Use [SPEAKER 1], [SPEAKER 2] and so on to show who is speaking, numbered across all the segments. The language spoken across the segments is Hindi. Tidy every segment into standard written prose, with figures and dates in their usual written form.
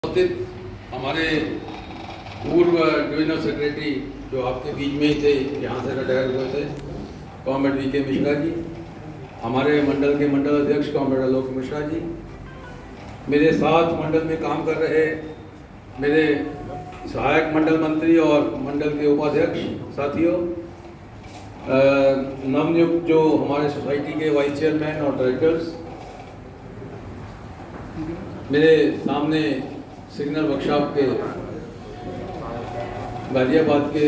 [SPEAKER 1] उपस्थित हमारे पूर्व डिविजनल सेक्रेटरी जो आपके बीच में ही थे, यहाँ से रिटायर हुए थे, कॉमरेड वी.के. मिश्रा जी, हमारे मंडल के मंडल अध्यक्ष कॉमरेड आलोक मिश्रा जी, मेरे साथ मंडल में काम कर रहे मेरे सहायक मंडल मंत्री और मंडल के उपाध्यक्ष साथियों, नवनियुक्त जो हमारे सोसाइटी के वाइस चेयरमैन और डायरेक्टर्स, मेरे सामने सिग्नल वर्कशॉप के गाजियाबाद के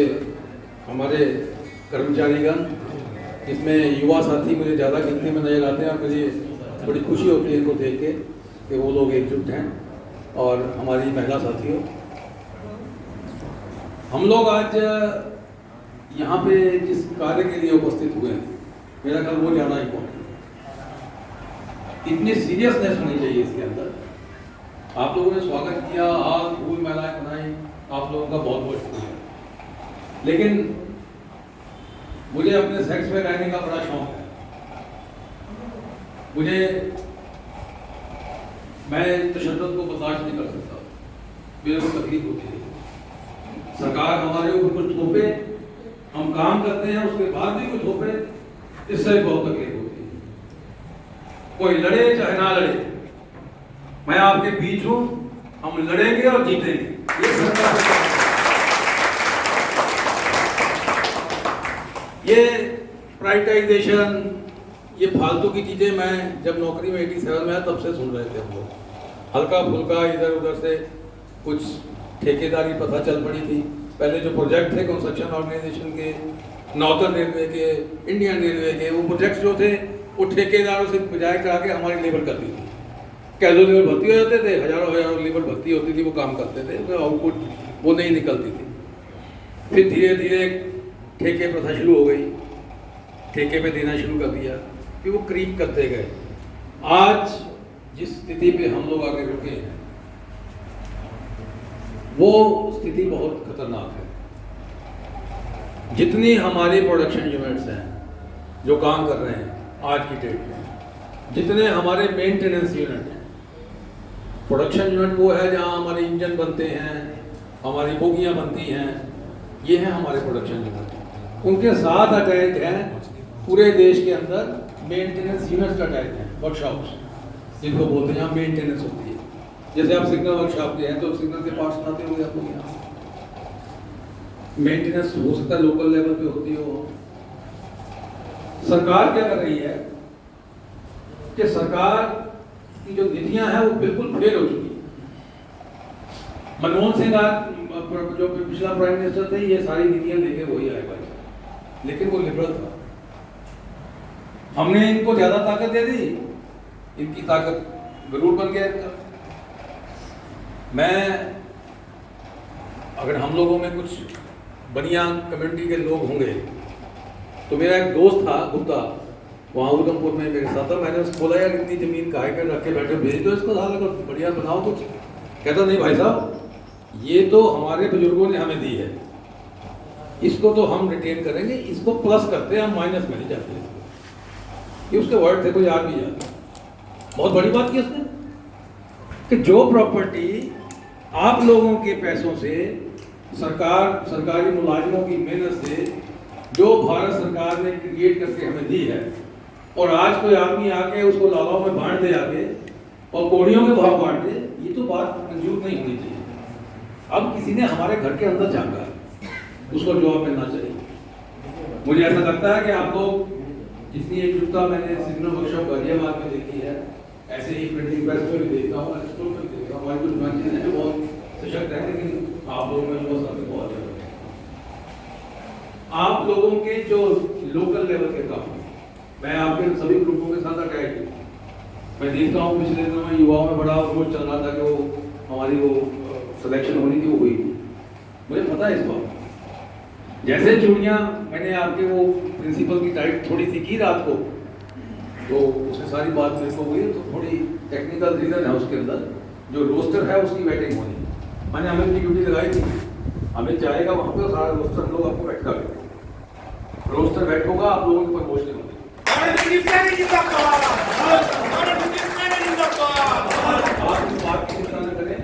[SPEAKER 1] हमारे कर्मचारीगण, इसमें युवा साथी मुझे ज़्यादा गिनती में नजर आते हैं और मुझे बड़ी खुशी होती है इनको देख के कि वो लोग एकजुट हैं। और हमारी महिला साथियों, हम लोग आज यहाँ पे जिस कार्य के लिए उपस्थित हुए हैं, मेरा ख्याल वो ज़्यादा इम्पोर्टेंट, इतनी सीरियसनेस होनी चाहिए इसके अंदर। आप लोगों ने स्वागत किया, हाथ फूल महिलाएं बनाई, आप लोगों का बहुत बहुत शुक्रिया। लेकिन मुझे अपने सेक्स में रहने का बड़ा शौक है। मैं तशद्दुद को बर्दाश्त नहीं कर सकता, मेरे को तकलीफ होती है। सरकार हमारे ऊपर कुछ थोपे, हम काम करते हैं, उसके बाद भी कुछ थोपे, इससे बहुत तकलीफ होती है। कोई लड़े चाहे ना लड़े, मैं आपके बीच हूं, हम लड़ेंगे और जीतेंगे। ये सरकार, ये प्राइवेटाइजेशन, ये फालतू की चीजें मैं जब नौकरी में 87 में आया तब से सुन रहे थे हम लोग। हल्का फुल्का इधर उधर से कुछ ठेकेदारी प्रथा चल पड़ी थी। पहले जो प्रोजेक्ट थे कंस्ट्रक्शन ऑर्गेनाइजेशन के, नॉर्थर्न रेलवे के, इंडियन रेलवे के, वो प्रोजेक्ट्स जो थे वो ठेकेदारों से बजाय करा के हमारी लेबर करती थी। कैजुअल लेबर भर्ती हो जाते थे, हजारों लेबर भर्ती होती थी, वो काम करते थे, तो आउटपुट वो नहीं निकलती थी। फिर धीरे धीरे ठेके प्रथा शुरू हो गई, ठेके पे देना शुरू कर दिया, फिर वो क्रीप करते गए। आज जिस स्थिति पे हम लोग आगे रुके हैं, वो स्थिति बहुत खतरनाक है। जितनी हमारी प्रोडक्शन यूनिट्स हैं जो काम कर रहे हैं आज की डेट में, जितने हमारे मेंटेनेंस यूनिट हैं, प्रोडक्शन यूनिट वो है जहां हमारे इंजन बनते हैं, हमारी बोगियां बनती हैं, ये हैं हमारे प्रोडक्शन यूनिट। उनके साथ अटैच हैं पूरे देश के अंदर मेंटेनेंस यूनिट्स अटैच हैं, वर्कशॉप्स जिनको बोलते हैं, यहाँ मेंटेनेंस होती है। जैसे आप सिग्नल वर्कशॉप के हैं तो सिग्नल के पार्ट्स बनाते होंगे आप लोग, यहाँ मेंटेनेंस हो सकता है लोकल लेवल पे होती हो। सरकार क्या कर रही है कि सरकार की जो नीतियां हैं वो बिल्कुल फेल हो चुकी है। मनमोहन सिंह जो पिछला प्राइम मिनिस्टर थे, ये सारी नीतियां लेके वही आए भाई, लेकिन वो लिबरल था। हमने इनको ज्यादा ताकत दे दी, इनकी ताकत गरुड़ बन गया इनका। अगर हम लोगों में कुछ बनिया कम्युनिटी के लोग होंगे, तो मेरा एक दोस्त था गुप्ता, वहाँ उधमपुर में मेरे साथ था, मैंने उसको बोला यार इतनी जमीन काहे कर रख के बैठे, भेज दो इसको, साल बढ़िया बनाओ कुछ। कहता नहीं भाई साहब, ये तो हमारे बुजुर्गों ने हमें दी है, इसको तो हम रिटेन करेंगे, इसको प्लस करते हैं, हम माइनस में नहीं जाते। ये उसके वर्ड थे, कोई याद भी याद। बहुत बड़ी बात की उसने कि जो प्रॉपर्टी आप लोगों के पैसों से, सरकारी मुलाजिमों की मेहनत से जो भारत सरकार ने क्रिएट करके हमें दी है, और आज कोई आदमी आके उसको लालाओं में बांट दे आके और कोड़ियों के भाव बांट दे, ये तो बात मंजूर नहीं होनी चाहिए। अब किसी ने हमारे घर के अंदर झांका, उसको जवाब मिलना चाहिए। मुझे ऐसा लगता है कि आप लोग जितनी एकजुटता मैंने सिग्नल वर्कशॉप गाजियाबाद में देखी है, ऐसे ही प्रिंटिंग प्रेस में भी देखता हूँ, स्कूल में भी देखता हूँ, हमारी कुछ ब्रांचेज हैं जो बहुत सशक्त है, लेकिन आप लोगों में युवा साथी बहुत ज़्यादा है। आप लोगों के जो लोकल लेवल के काम, मैं आपके सभी ग्रुपों के साथ अटैच हूँ। मैं देखता हूँ पिछले दिनों में युवाओं में बड़ा रोज चल रहा था कि वो हमारी वो सिलेक्शन होनी थी, वो हुई। मुझे पता है इस बात। जैसे चूड़ियाँ मैंने आपके वो प्रिंसिपल की टाइट थोड़ी सी की रात को, तो उससे सारी बात मेरे को हुई, तो थोड़ी टेक्निकल रीज़न है उसके अंदर, जो रोस्टर है उसकी वेटिंग होनी। मैंने अमित की ड्यूटी लगाई थी, अमित जाएगा वहाँ पे, सारा रोस्टर लोग आपको बैठ कर, रोस्टर बैठ होगा, आप लोगों के ऊपर बोझ नहीं होगी। आप इस बात की चिंता न करें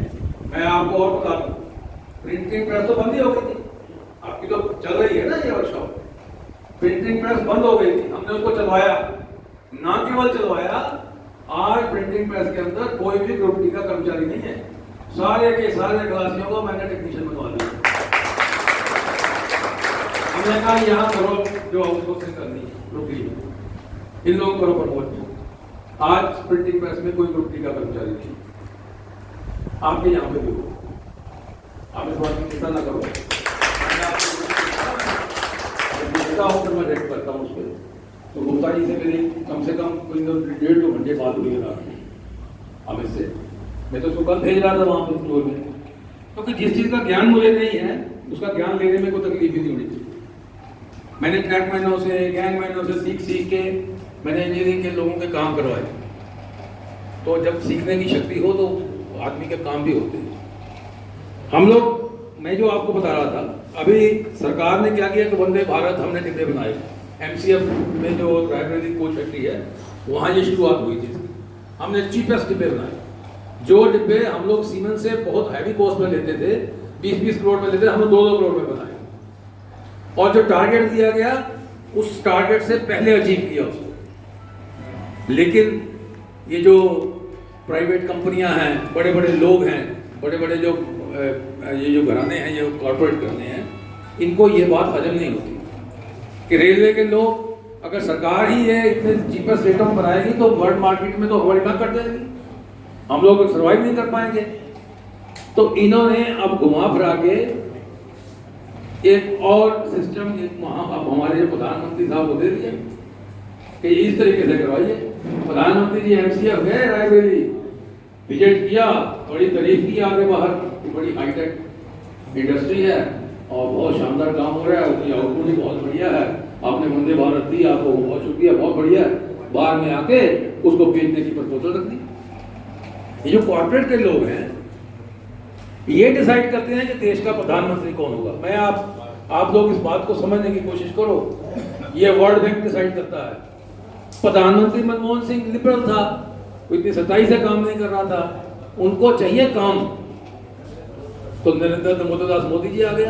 [SPEAKER 1] मैं आपको और बता दूं, प्रिंटिंग प्रेस तो बंद ही हो गई थी, आपकी तो चल रही है ना ये वर्कशॉप। प्रिंटिंग प्रेस बंद हो गई थी, हमने उसको चलवाया, ना केवल चलवाया, आज प्रिंटिंग प्रेस के अंदर कोई भी ग्रुप डी का कर्मचारी नहीं है, सारे के सारे खलासियों को मैंने टेक्नीशियन बनवा दिया। हमने कहा यहाँ करो जो आउटसोर्सिंग करनी है ग्रुप डी में, इन लोगों को करो प्रमोट। आज प्रिंटिंग प्रेस में कोई ग्रुप डी का कर्मचारी नहीं, आपके यहाँ पे भी हो, आप इस बात की चिंता ना करो। मैं मैं रेट करता हूँ उस पर, तो गुप्ता जी से मेरी कम से कम कोई 1.5-2 घंटे बात हुई अमित से। मैं तो उसको कल भेज रहा था वहाँ पे फ्लोर में, क्योंकि जिस चीज़ का ज्ञान मुझे नहीं है उसका ज्ञान लेने में कोई तकलीफ ही नहीं होनी चाहिए। मैंने ट्रैक महीनों से गैंग महीनों से सीख के मैंने इंजीनियरिंग के लोगों के काम करवाए, तो जब सीखने की शक्ति हो तो आदमी के काम भी होते हैं। हम लोग, मैं जो आपको बता रहा था, अभी सरकार ने क्या किया कि वंदे भारत हमने डिब्बे बनाए, एमसीएफ में जो रायबरेली कोच फैक्ट्री है वहाँ ये शुरुआत हुई थी, हमने चीपेस्ट डिब्बे बनाए। जो डिब्बे हम लोग सीमेंट से बहुत हैवी कॉस्ट में लेते थे, 20-20 करोड़ में लेते थे, हमने 2-2 करोड़ में बनाए, और जो टारगेट दिया गया उस टारगेट से पहले अचीव किया उसको। लेकिन ये जो प्राइवेट कंपनियां हैं, बड़े बड़े लोग हैं, बड़े बड़े जो ये जो घराने हैं, ये कॉर्पोरेट घराने हैं, इनको ये बात हजम नहीं होती कि रेलवे के लोग, अगर सरकार ही है इतने चीपेस्ट रेटों में बनाएगी तो वर्ल्ड मार्केट में तो हमारी मांग कर देगी, हम लोग सर्वाइव नहीं कर पाएंगे। तो इन्होंने अब घुमा फिरा के एक और सिस्टम, अब हमारे जो प्रधानमंत्री साहब वो दे दिए कि इस तरीके से करवाइए। प्रधानमंत्री जी एमसीएफ गए, रायबरेली विजिट किया, बड़ी तारीफ की आगे बाहर कि बड़ी हाईटेक इंडस्ट्री है और बहुत शानदार काम हो रहा है, उसकी आउटपुट भी बहुत बढ़िया है, आपने वंदे भारत दी, आपको बहुत शुक्रिया, बहुत बढ़िया है। बाहर में आके उसको बेचने की प्रपोजल रख दी। ये जो कॉर्पोरेट के लोग हैं ये डिसाइड करते हैं कि देश का प्रधानमंत्री कौन होगा। मैं आप लोग इस बात को समझने की कोशिश करो, ये वर्ल्ड बैंक डिसाइड करता है। प्रधानमंत्री मनमोहन सिंह लिबरल था, वो इतनी सच्चाई से काम नहीं कर रहा था, उनको चाहिए काम, तो नरेंद्र दामोदर दास मोदी जी आगे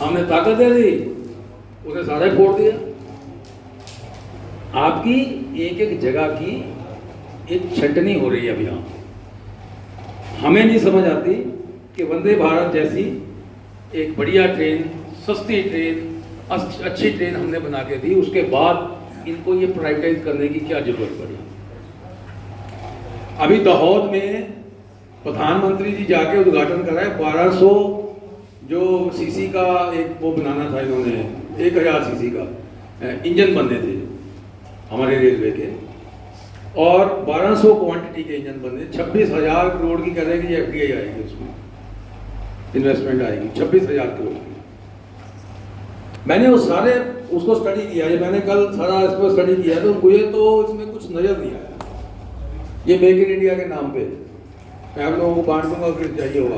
[SPEAKER 1] हमने ताकत दे दी, उसे सारे फोड़ दिया। आपकी एक एक जगह की एक छटनी हो रही है अभी यहाँ। हमें नहीं समझ आती कि वंदे भारत जैसी एक बढ़िया ट्रेन, सस्ती ट्रेन, अच्छी ट्रेन हमने बना के दी, उसके बाद इनको ये प्राइवेटाइज करने की क्या जरूरत पड़ी। अभी दाहोद में प्रधानमंत्री जी जाके उद्घाटन कराए, 1200 जो सीसी का एक वो बनाना था, इन्होंने 1000 सीसी का इंजन बनने थे हमारे रेलवे के, और 1200 क्वांटिटी के इंजन बने। 26,000 करोड़ की कह रहे हैं कि एफडीआई आएगी, उसमें इन्वेस्टमेंट आएगी 26,000 करोड़ की। मैंने वो सारे उसको स्टडी किया, ये मैंने कल सारा इस पर स्टडी किया, तो मुझे तो इसमें कुछ नजर नहीं आया। ये मेक इन इंडिया के नाम पे मैं आप लोगों को बांट दूंगा, फिर चाहिए होगा।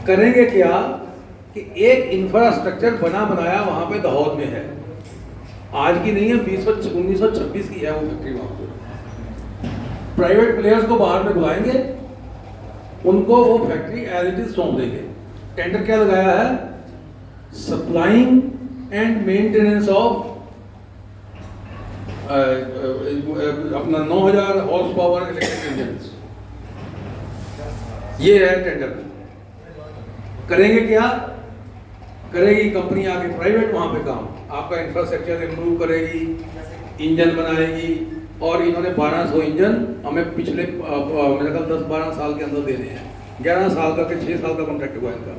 [SPEAKER 1] करेंगे क्या कि एक इंफ्रास्ट्रक्चर बना बनाया वहां पे दाहोद में है, आज की नहीं है, 1926 की है वो फैक्ट्री। वहां पे प्राइवेट प्लेयर्स को बाहर में बुलाएंगे, उनको वो फैक्ट्री एज इट इज सौंप देंगे। टेंडर क्या लगाया है? सप्लाइंग एंड मेंटेनेंस ऑफ अपना 9000 हॉर्स पावर इलेक्ट्रिक इंजन, ये है टेंडर। करेंगे क्या? करेगी कंपनी आके प्राइवेट वहां पे काम, आपका इंफ्रास्ट्रक्चर इम्प्रूव करेगी, इंजन बनाएगी, और इन्होंने 1200 इंजन हमें पिछले मेरे ख्याल 10-12 साल के अंदर देने हैं। 11 साल का, 6 साल का कॉन्ट्रैक्ट हुआ इनका,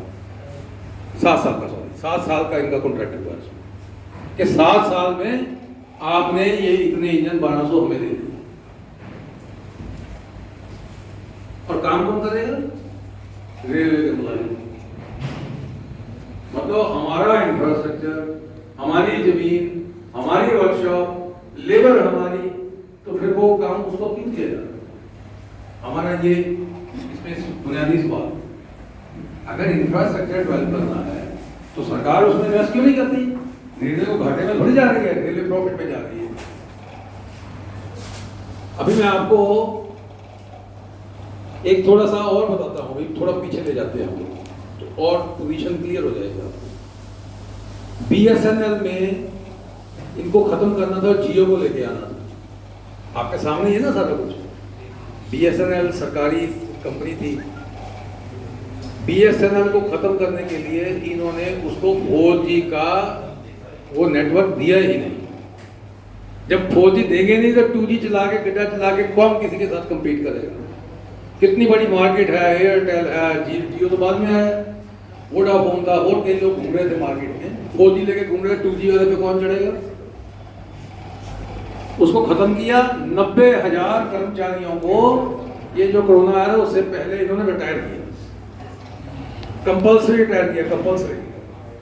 [SPEAKER 1] 7 साल का, सॉरी 7 साल का इनका कॉन्ट्रैक्ट हुआ इसमें कि 7 साल में आपने ये इतने इंजन 1200 हमें दे दिए। और काम कौन करेगा? रेलवे के मुलाजिम। मतलब हमारा इंफ्रास्ट्रक्चर, हमारी जमीन, हमारी वर्कशॉप, लेबर हमारी, तो फिर वो काम उसको क्यों किया जाता? हमारा ये इसमें बुनियादी सवाल, अगर इंफ्रास्ट्रक्चर डेवलप करना है तो सरकार उसमें इन्वेस्ट क्यों नहीं करती? रेलवे को घाटे में थोड़ी जा रही है, रेलवे प्रॉफिट में जा रही है। अभी मैं आपको एक थोड़ा सा और बताता हूँ, अभी थोड़ा पीछे ले जाते हैं हम लोग तो और पोजीशन क्लियर हो जाएगा। BSNL में इनको खत्म करना था, जियो को लेके आना था। आपके सामने ही है ना सारा कुछ। BSNL सरकारी कंपनी थी। BSNL को खत्म करने के लिए इन्होंने उसको 4G का वो नेटवर्क दिया ही नहीं। जब 4G देंगे नहीं तो 2G चला के गड्ढा चला के कौन किसी के साथ कम्पीट करेगा। कितनी बड़ी मार्केट है, एयरटेल है, जियो तो बाद में है, वोडाफोन था, और कई लोग घूम रहे थे मार्केट में। 4G लेके घूम रहे, 2G वाले पे कौन चढ़ेगा। उसको खत्म किया। 90,000 कर्मचारियों को ये जो कोरोना आया उससे पहले इन्होंने रिटायर किया, कंपल्सरी रिटायर किया, कंपल्सरी।